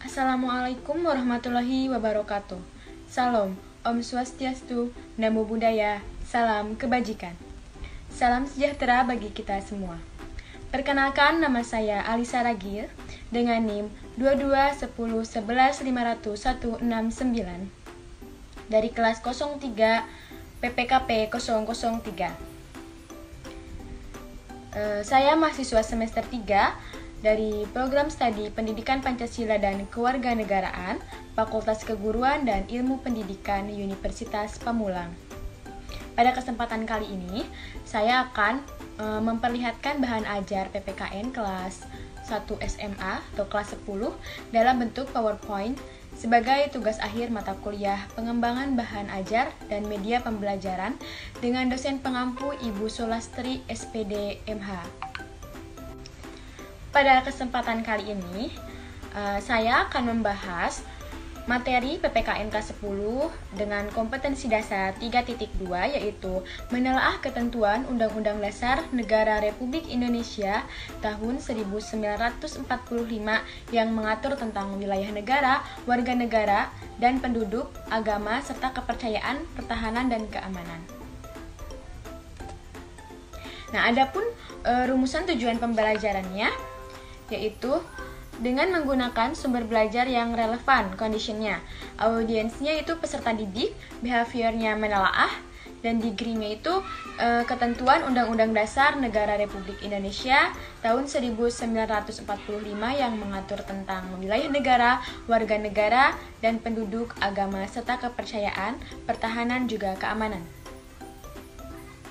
Assalamualaikum warahmatullahi wabarakatuh. Salam, Om Swastiastu, Namo Buddhaya, salam kebajikan. Salam sejahtera bagi kita semua. Perkenalkan, nama saya Alisa Ragil dengan NIM 221011500169 dari kelas 03 PPKP 003. Saya mahasiswa semester 3 dari program studi Pendidikan Pancasila dan Kewarganegaraan, Fakultas Keguruan dan Ilmu Pendidikan Universitas Pamulang. Pada kesempatan kali ini, saya akan memperlihatkan bahan ajar PPKN kelas 1 SMA atau kelas 10 dalam bentuk PowerPoint sebagai tugas akhir mata kuliah pengembangan bahan ajar dan media pembelajaran dengan dosen pengampu Ibu Sulastri SPD MH. Pada kesempatan kali ini, saya akan membahas materi PPKN kelas 10 dengan kompetensi dasar 3.2, yaitu menelaah ketentuan Undang-Undang Dasar Negara Republik Indonesia tahun 1945 yang mengatur tentang wilayah negara, warga negara, dan penduduk, agama, serta kepercayaan, pertahanan, dan keamanan. Nah, adapun rumusan tujuan pembelajarannya, yaitu dengan menggunakan sumber belajar yang relevan conditionnya. Audiensnya itu peserta didik, behaviornya menelaah, dan degree-nya itu ketentuan Undang-Undang Dasar Negara Republik Indonesia tahun 1945 yang mengatur tentang wilayah negara, warga negara, dan penduduk, agama, serta kepercayaan, pertahanan, juga keamanan.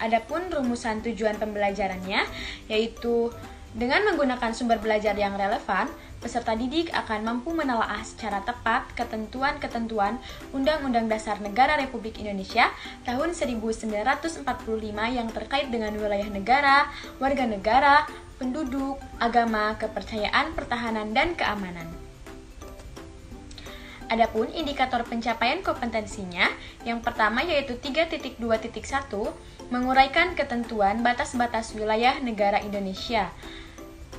Adapun rumusan tujuan pembelajarannya, yaitu dengan menggunakan sumber belajar yang relevan, peserta didik akan mampu menelaah secara tepat ketentuan-ketentuan Undang-Undang Dasar Negara Republik Indonesia tahun 1945 yang terkait dengan wilayah negara, warga negara, penduduk, agama, kepercayaan, pertahanan, dan keamanan. Adapun indikator pencapaian kompetensinya, yang pertama yaitu 3.2.1, menguraikan ketentuan batas-batas wilayah negara Indonesia.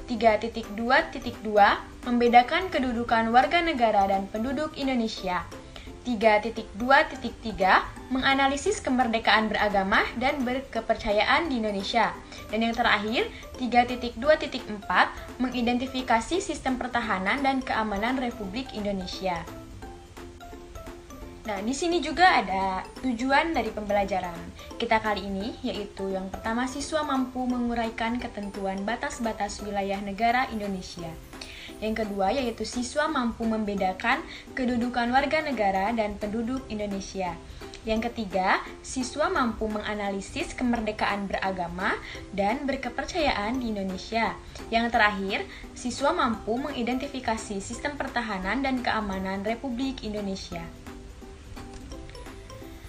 3.2.2 membedakan kedudukan warga negara dan penduduk Indonesia. 3.2.3 menganalisis kemerdekaan beragama dan berkepercayaan di Indonesia. Dan yang terakhir, 3.2.4 mengidentifikasi sistem pertahanan dan keamanan Republik Indonesia. Nah, di sini juga ada tujuan dari pembelajaran kita kali ini, yaitu yang pertama, siswa mampu menguraikan ketentuan batas-batas wilayah negara Indonesia. Yang kedua, yaitu siswa mampu membedakan kedudukan warga negara dan penduduk Indonesia. Yang ketiga, siswa mampu menganalisis kemerdekaan beragama dan berkepercayaan di Indonesia. Yang terakhir, siswa mampu mengidentifikasi sistem pertahanan dan keamanan Republik Indonesia.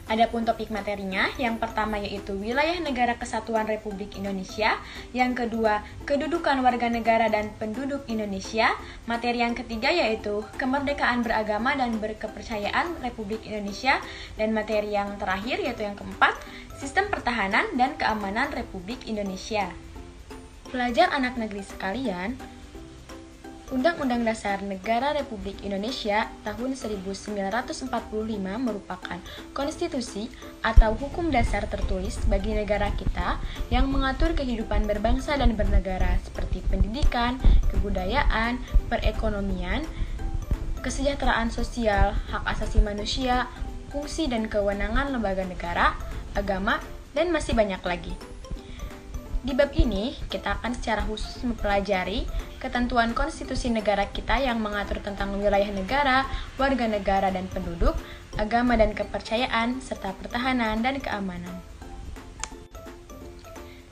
Adapun topik materinya, yang pertama yaitu wilayah negara kesatuan Republik Indonesia, yang kedua kedudukan warga negara dan penduduk Indonesia, materi yang ketiga yaitu kemerdekaan beragama dan berkepercayaan Republik Indonesia, dan materi yang terakhir yaitu yang keempat, sistem pertahanan dan keamanan Republik Indonesia. Pelajar anak negeri sekalian, Undang-Undang Dasar Negara Republik Indonesia tahun 1945 merupakan konstitusi atau hukum dasar tertulis bagi negara kita yang mengatur kehidupan berbangsa dan bernegara seperti pendidikan, kebudayaan, perekonomian, kesejahteraan sosial, hak asasi manusia, fungsi dan kewenangan lembaga negara, agama, dan masih banyak lagi. Di bab ini, kita akan secara khusus mempelajari ketentuan konstitusi negara kita yang mengatur tentang wilayah negara, warga negara dan penduduk, agama dan kepercayaan, serta pertahanan dan keamanan.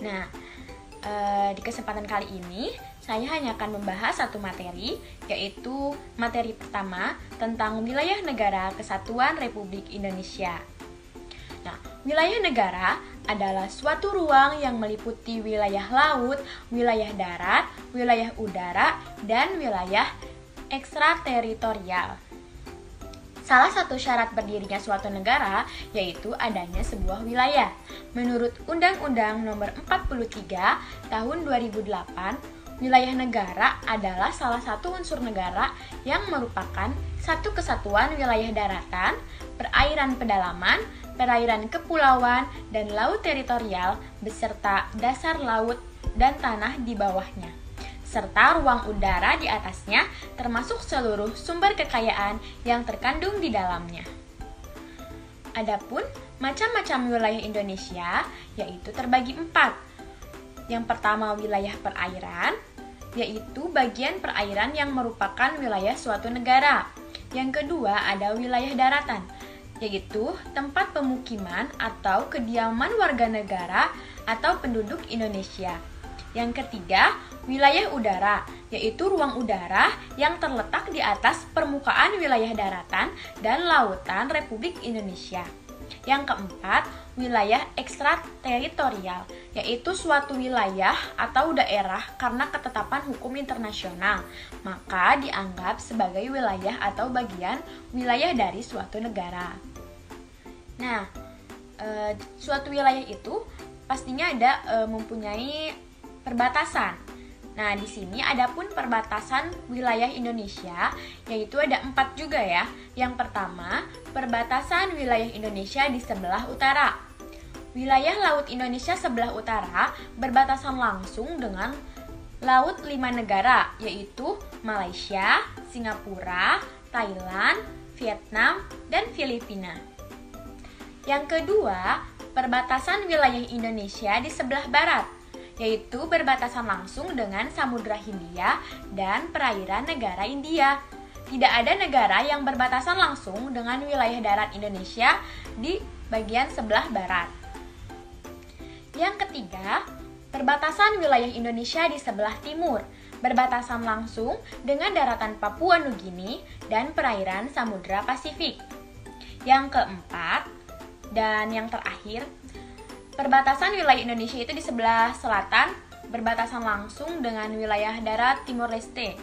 Nah, di kesempatan kali ini, saya hanya akan membahas satu materi, yaitu materi pertama tentang wilayah negara kesatuan Republik Indonesia. Nah, wilayah negara adalah suatu ruang yang meliputi wilayah laut, wilayah darat, wilayah udara, dan wilayah ekstrateritorial. Salah satu syarat berdirinya suatu negara yaitu adanya sebuah wilayah. Menurut Undang-Undang Nomor 43 Tahun 2008, wilayah negara adalah salah satu unsur negara yang merupakan satu kesatuan wilayah daratan, perairan pedalaman, perairan kepulauan, dan laut teritorial beserta dasar laut dan tanah di bawahnya, serta ruang udara di atasnya termasuk seluruh sumber kekayaan yang terkandung di dalamnya. Adapun macam-macam wilayah Indonesia yaitu terbagi 4. Yang pertama wilayah perairan, yaitu bagian perairan yang merupakan wilayah suatu negara. Yang kedua ada wilayah daratan, yaitu tempat pemukiman atau kediaman warga negara atau penduduk Indonesia. Yang ketiga, wilayah udara, yaitu ruang udara yang terletak di atas permukaan wilayah daratan dan lautan Republik Indonesia. Yang keempat, wilayah ekstrateritorial, yaitu suatu wilayah atau daerah karena ketetapan hukum internasional, maka dianggap sebagai wilayah atau bagian wilayah dari suatu negara. Nah, suatu wilayah itu pastinya ada mempunyai perbatasan. Nah, di sini ada pun perbatasan wilayah Indonesia, yaitu ada 4 juga ya. Yang pertama, perbatasan wilayah Indonesia di sebelah utara. Wilayah laut Indonesia sebelah utara berbatasan langsung dengan laut 5 negara, yaitu Malaysia, Singapura, Thailand, Vietnam, dan Filipina. Yang kedua, perbatasan wilayah Indonesia di sebelah barat, yaitu berbatasan langsung dengan Samudra Hindia dan perairan negara India. Tidak ada negara yang berbatasan langsung dengan wilayah darat Indonesia di bagian sebelah barat. Yang ketiga, perbatasan wilayah Indonesia di sebelah timur, berbatasan langsung dengan daratan Papua Nugini dan perairan Samudra Pasifik. Yang keempat, dan yang terakhir, perbatasan wilayah Indonesia itu di sebelah selatan, berbatasan langsung dengan wilayah darat Timor Leste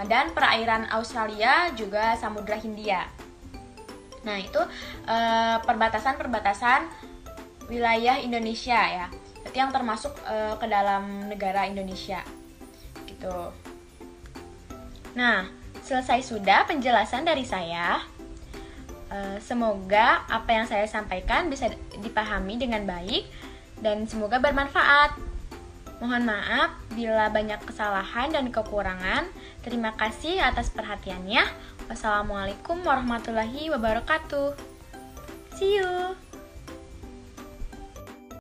dan perairan Australia juga Samudra Hindia. Nah, itu perbatasan-perbatasan wilayah Indonesia ya, itu yang termasuk ke dalam negara Indonesia gitu. Nah, selesai sudah penjelasan dari saya. Semoga apa yang saya sampaikan bisa dipahami dengan baik dan semoga bermanfaat. Mohon maaf bila banyak kesalahan dan kekurangan. Terima kasih atas perhatiannya. Wassalamualaikum warahmatullahi wabarakatuh. See you.